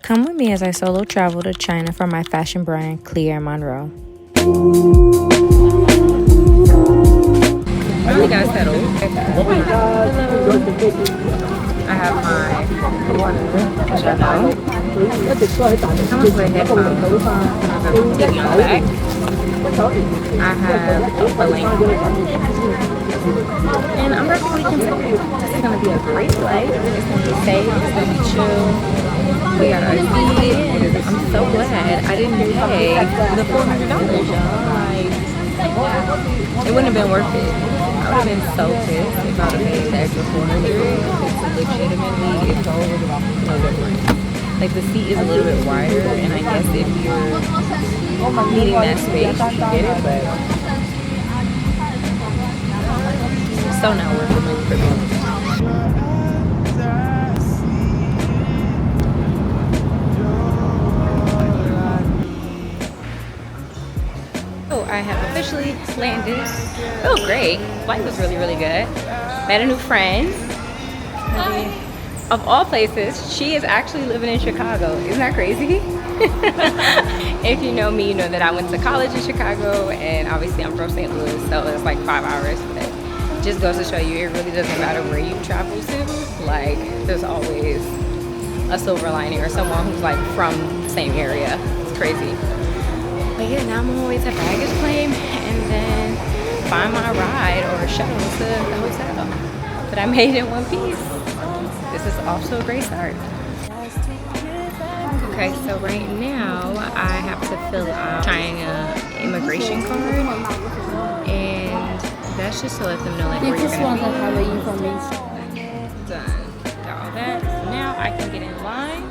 Come with me as I solo travel to China for my fashion brand, Cléair Monroe. I only got settled. I have my water, which I know. I'm gonna put headphones on the back. I have a blanket. And I'm perfectly content. This is gonna be a great flight. It's gonna be safe. It's gonna be chill. We got our seat. I'm so glad I didn't pay the $400, y'all. Like, it wouldn't have been worth it. I would have been so pissed if I would have paid the extra $400. It's legitimately, it's no different. Like, the seat is a little bit wider, and I guess if you're needing that space, you should get it, but so not worth it for me. I have officially landed. Oh, great. Flight was really, really good. Met a new friend. Of all places, she is actually living in Chicago. Isn't that crazy? If you know me, you know that I went to college in Chicago, and obviously I'm from St. Louis, so it's like 5 hours. But it just goes to show you, it really doesn't matter where you travel to. Like, there's always a silver lining or someone who's like from the same area. It's crazy. But yeah, now I'm on my way to baggage claim and then find my ride or shuttle to the hotel. But I made it in one piece. This is off to a great start. Okay, so right now I have to fill out China immigration card, and that's just to let them know like where you're gonna be. Done. Got all that. So now I can get in line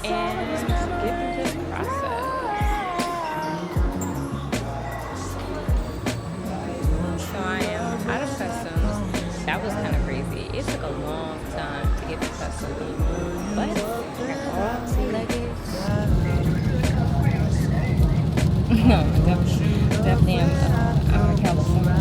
and get through this process. So I am out of customs. That was kind of crazy. It took a long time to get to customs, but I got all the luggage. No, definitely I'm California.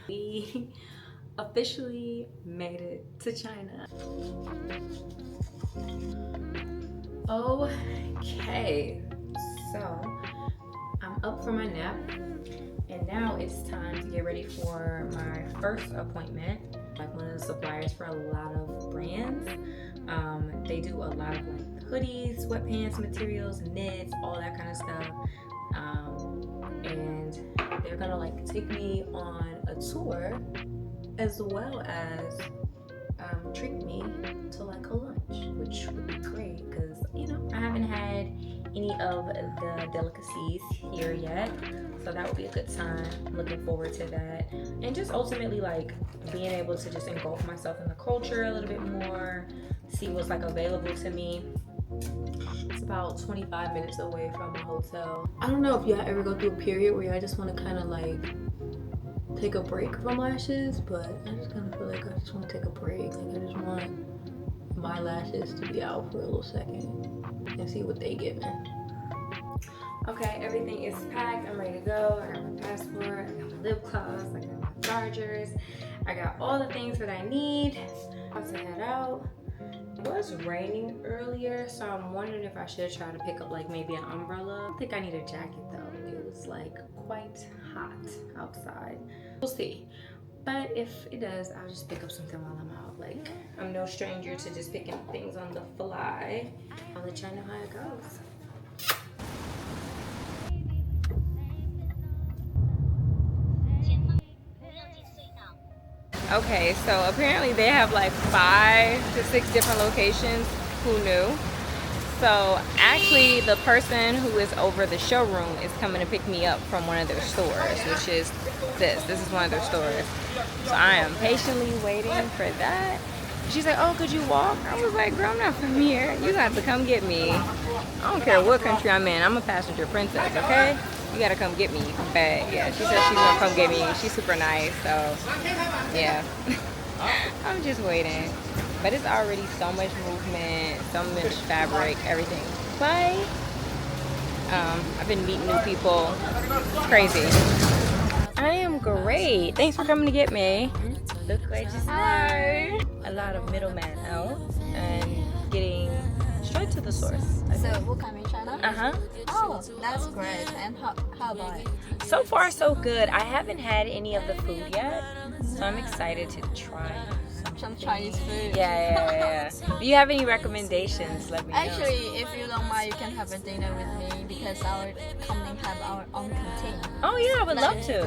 We officially made it to China. Okay, so I'm up from my nap, and now it's time to get ready for my first appointment. Like one of the suppliers for a lot of brands. They do a lot of like hoodies, sweatpants materials, knits, all that kind of stuff. And they're gonna like take me on a tour as well as treat me to like a lunch, which would be great because you know I haven't had any of the delicacies here yet, so that would be a good time. Looking forward to that, and just ultimately like being able to just engulf myself in the culture a little bit more, see what's like available to me. It's about 25 minutes away from my hotel. I don't know if y'all ever go through a period where y'all just want to kind of like take a break from lashes, but I just kind of feel like I just want to take a break. Like I just want my lashes to be out for a little second and see what they give me. Okay, everything is packed. I'm ready to go. I got my passport, I got my lip gloss, I got my chargers, I got all the things that I need. I'm about to head out. It was raining earlier, so I'm wondering if I should try to pick up like maybe an umbrella. I don't think I need a jacket though. It was like quite hot outside. We'll see. But if it does, I'll just pick up something while I'm out. Like, I'm no stranger to just picking up things on the fly. I'll let y'all know how it goes. Okay, so apparently they have like 5 to 6 different locations. Who knew? So actually the person who is over the showroom is coming to pick me up from one of their stores, which is this. This is one of their stores. So I am patiently waiting for that. She's like, oh, could you walk? I was like, girl, I'm not from here. You got to come get me. I don't care what country I'm in. I'm a passenger princess, okay? You got to come get me. But yeah, she said she's going to come get me. She's super nice. So yeah, I'm just waiting. But it's already so much movement, so much fabric, everything. But I've been meeting new people. It's crazy. I am great. Thanks for coming to get me. Look what I just know. A lot of middlemen out and getting straight to the source. So what kind in China? Uh-huh. Oh, that's great. And how about it? So far, so good. I haven't had any of the food yet, so I'm excited to try some Chinese food. Yeah. Do you have any recommendations? Let me know. Actually, if you don't mind, you can have a dinner with me because our company have our own canteen. Oh yeah, I would love to.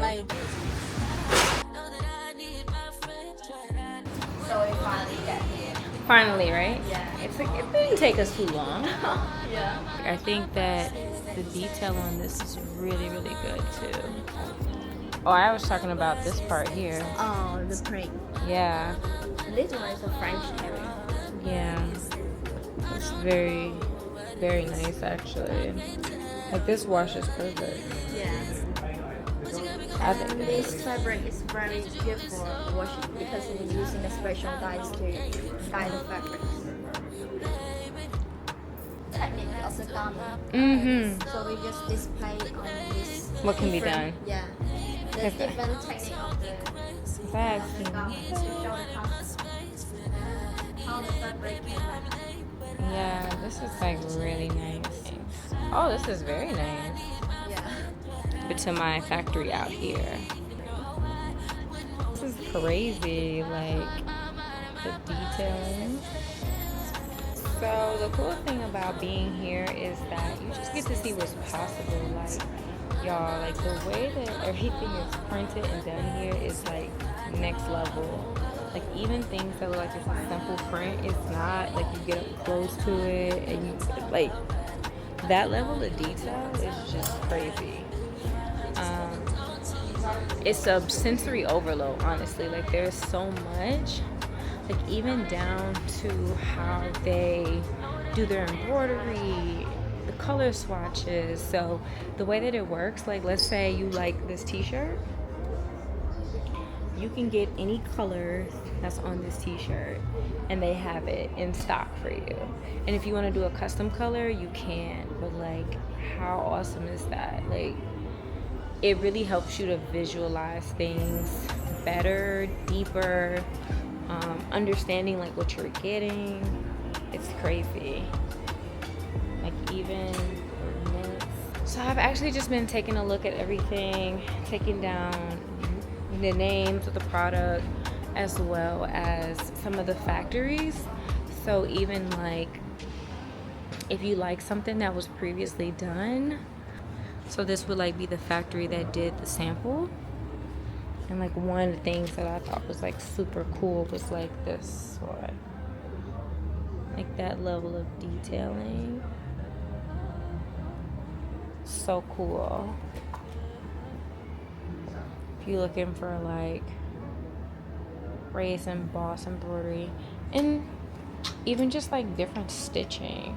So we finally got here. Finally, right? Yeah. It didn't take us too long. Yeah. I think that the detail on this is really, really good too. Oh, I was talking about this part here. Oh, the print. Yeah. This one is a French area. Yeah. It's very, very nice actually. Like this wash is perfect. Yeah. I think this fabric is very good for washing because we're using a special dyes to dye the fabric. Technique of the garment. Mm-hmm. So we just display on this. What can be done? Yeah. The different technique of the garment to show the how the fabric can Yeah, this is like really nice. Oh, this is very nice. Yeah. But to my factory out here. This is crazy, like the detailing. So the cool thing about being here is that you just get to see what's possible. Like y'all, like the way that everything is printed and done here is like next level. Like even things that look like it's a simple print, it's not. Like you get up close to it and you like that level of detail is just crazy. It's a sensory overload, honestly. Like there's so much, like even down to how they do their embroidery, the color swatches. So the way that it works, like let's say you like this t-shirt, you can get any color that's on this t-shirt and they have it in stock for you. And if you want to do a custom color, you can. But like how awesome is that? Like it really helps you to visualize things better, deeper, understanding like what you're getting. It's crazy. Like even so I've actually just been taking a look at everything, taking down the names of the product as well as some of the factories. So even like if you like something that was previously done, so this would like be the factory that did the sample. And like one of the things that I thought was like super cool was like this one, like that level of detailing. So cool. If you're looking for like race and emboss embroidery and even just like different stitching.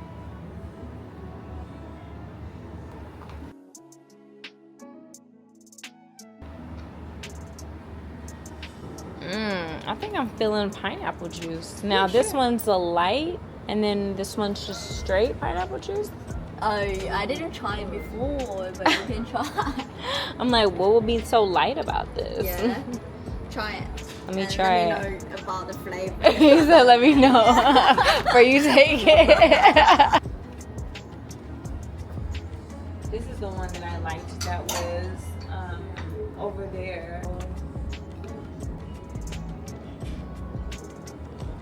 I think I'm feeling pineapple juice. Now this one's a light and then this one's just straight pineapple juice. I didn't try it before, but you can try. I'm like, what would be so light about this? Yeah, try it. Let me try it. Let me know about the flavor. He said, let me know for you take it. This is the one that I liked that was over there.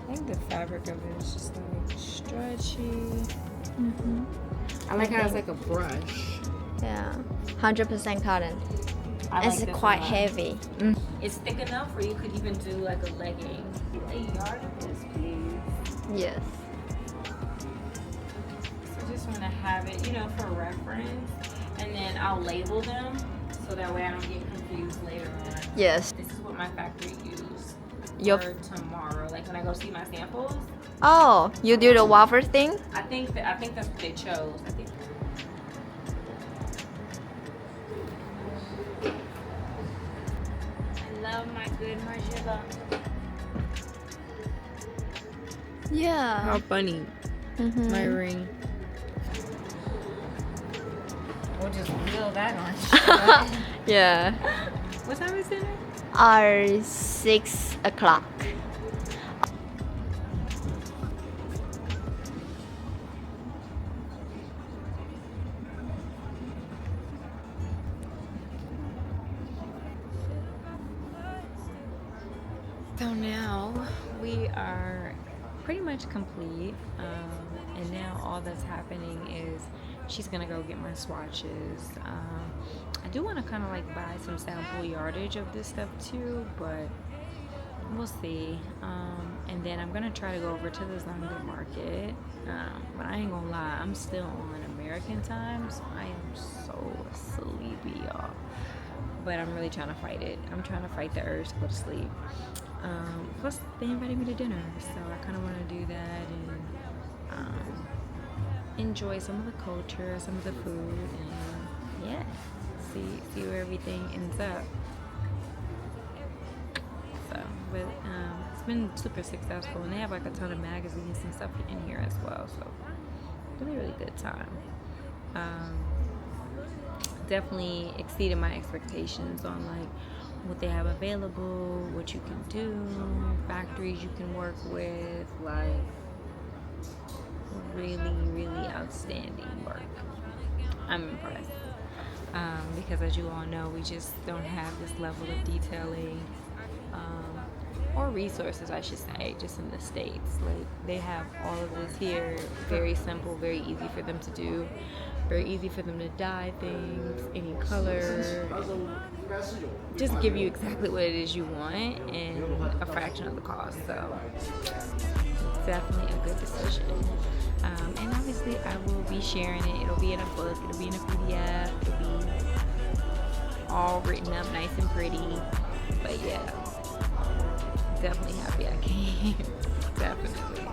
I think the fabric of it is just like stretchy. Mm-hmm. I like how it's like a brush. Yeah, 100% cotton. It's like quite heavy. It's thick enough where you could even do like a legging. A yard of this, please. Yes. This is just want to have it, you know, for reference, and then I'll label them so that way I don't get confused later on. Yes. This is what my factory used Your- for tomorrow. Like when I go see my samples, Oh, you do the wafer thing? I think that's what they chose. I think. I love my good marshmallow. Yeah. How funny. Mhm. My ring. We'll just wheel that on. Yeah. What time is it? Are 6 o'clock. So now we are pretty much complete, and now all that's happening is she's gonna go get my swatches. I do want to kind of like buy some sample yardage of this stuff too, but we'll see. And then I'm gonna try to go over to the Zhongda market, but I ain't gonna lie, I'm still on American time, so I am so sleepy, y'all. But I'm really trying to fight it. I'm trying to fight the urge to go to sleep. Plus, they invited me to dinner, so I kind of want to do that and enjoy some of the culture, some of the food, and yeah, see where everything ends up. So, but it's been super successful, and they have like a ton of magazines and stuff in here as well. So, really good time. Definitely exceeded my expectations on like what they have available, what you can do, factories you can work with, like really outstanding work. I'm impressed because as you all know, we just don't have this level of detailing or resources, I should say, just in the States. Like they have all of this here, very simple, very easy for them to do, very easy for them to dye things, any color, just give you exactly what it is you want and a fraction of the cost. So definitely a good decision. And obviously I will be sharing it. It'll be in a book, it'll be in a PDF, it'll be all written up nice and pretty. But yeah, definitely happy I came. Definitely.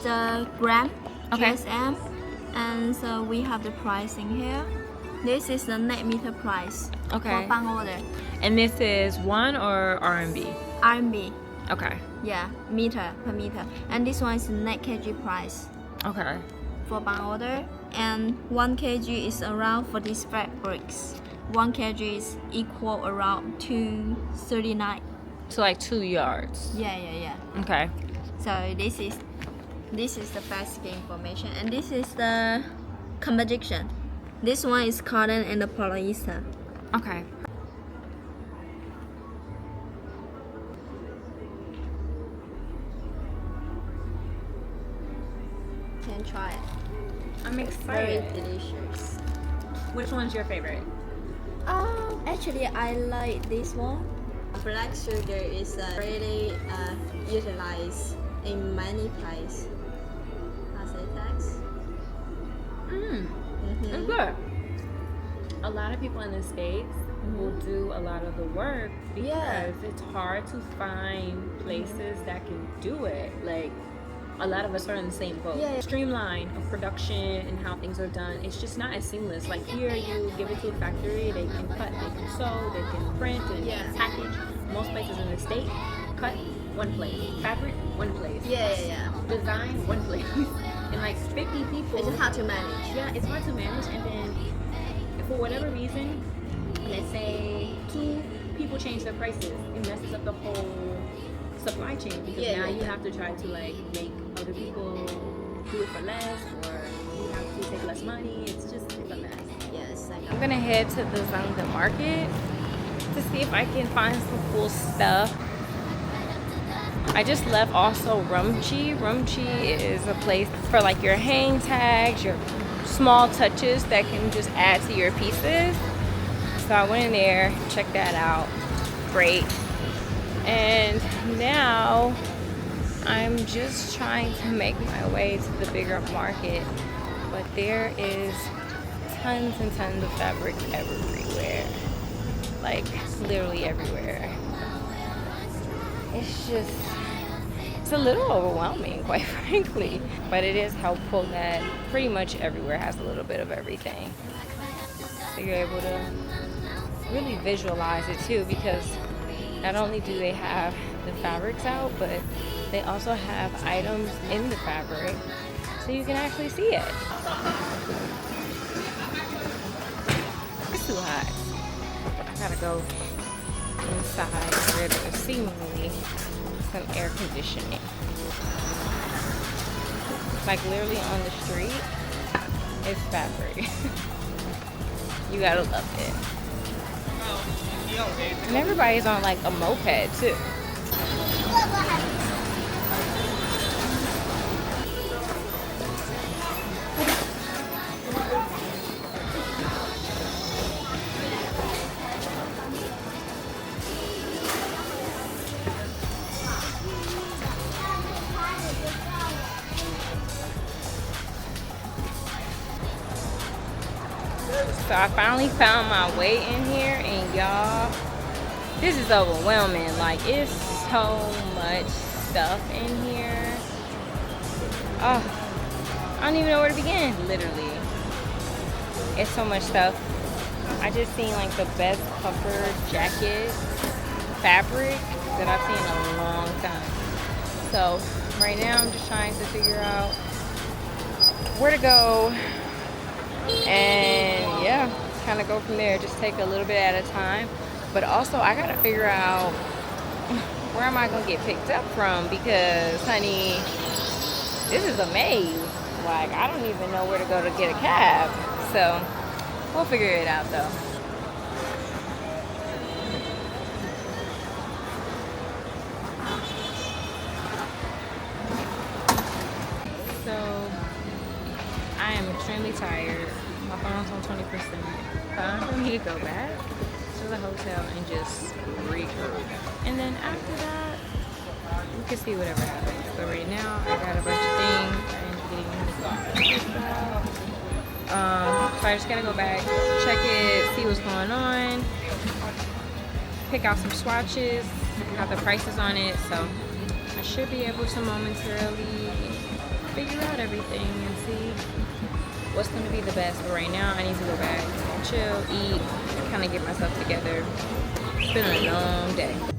The gram, Okay. GSM, and so we have the pricing here. This is the net meter price Okay. for bang order. And this is one or RMB? RMB, Okay. yeah, meter per meter. And this one is the net kg price Okay. for bang order. And 1 kg is around for these fabrics. 1 kg is equal around 239. So like 2 yards. Yeah. Okay. So this is the basic information, and this is the composition. This one is cotton and the polyester. Okay. Can try it. I'm Very excited. delicious. Which one's your favorite? Actually, I like this one. Black sugar is really utilized in many places as a tax. It's good. A lot of people in the States will do a lot of the work because Yeah. it's hard to find places that can do it. Like a lot of us are in the same boat. Yeah. Streamline of production and how things are done. It's just not as seamless. Like here, you give it to a factory, they can cut, they can sew, they can print and Yeah. package. Most places in the state, cut one place, fabric one place, Yeah. design one place, and like 50 people. It's hard to manage. Yeah, it's hard to manage, and then for whatever reason, let's say 2 people change their prices, it messes up the whole supply chain because now you have to try to like make other people do it for less, or you have to take less money. It's a mess. Yes, I know. I'm gonna head to the Zhongda market to see if I can find some cool stuff. I just left also Rumchi. Rumchi is a place for like your hang tags, your small touches that can just add to your pieces. So I went in there, checked that out. Great. And now I'm just trying to make my way to the bigger market but there is tons and tons of fabric everywhere. Like literally everywhere. It's a little overwhelming, quite frankly. But it is helpful that pretty much everywhere has a little bit of everything. So you're able to really visualize it too, because not only do they have the fabrics out, but they also have items in the fabric so you can actually see it. It's too hot. I gotta go inside where there's seemingly some air conditioning. Like literally on the street, it's fabric. You gotta love it. And everybody's on like a moped too. So I finally found my way in here, and y'all, this is overwhelming. Like, it's so much stuff in here. Oh, I don't even know where to begin, literally. It's so much stuff. I just seen like the best puffer jacket fabric that I've seen in a long time. So right now I'm just trying to figure out where to go. And yeah, kind of go from there. Just take a little bit at a time. But also, I gotta figure out where am I gonna get picked up from, because, honey, this is a maze. Like, I don't even know where to go to get a cab. So we'll figure it out though. So I am extremely tired. My phone's on 20%. Time for me to go back to the hotel and just regroup. And then after that, we can see whatever happens. But right now, I got a bunch of things I'm getting in the car. So I just gotta go back, check it, see what's going on, pick out some swatches, have the prices on it. So I should be able to momentarily figure out everything and see what's going to be the best. But right now I need to go back, chill, eat, kind of get myself together. It's been a long day.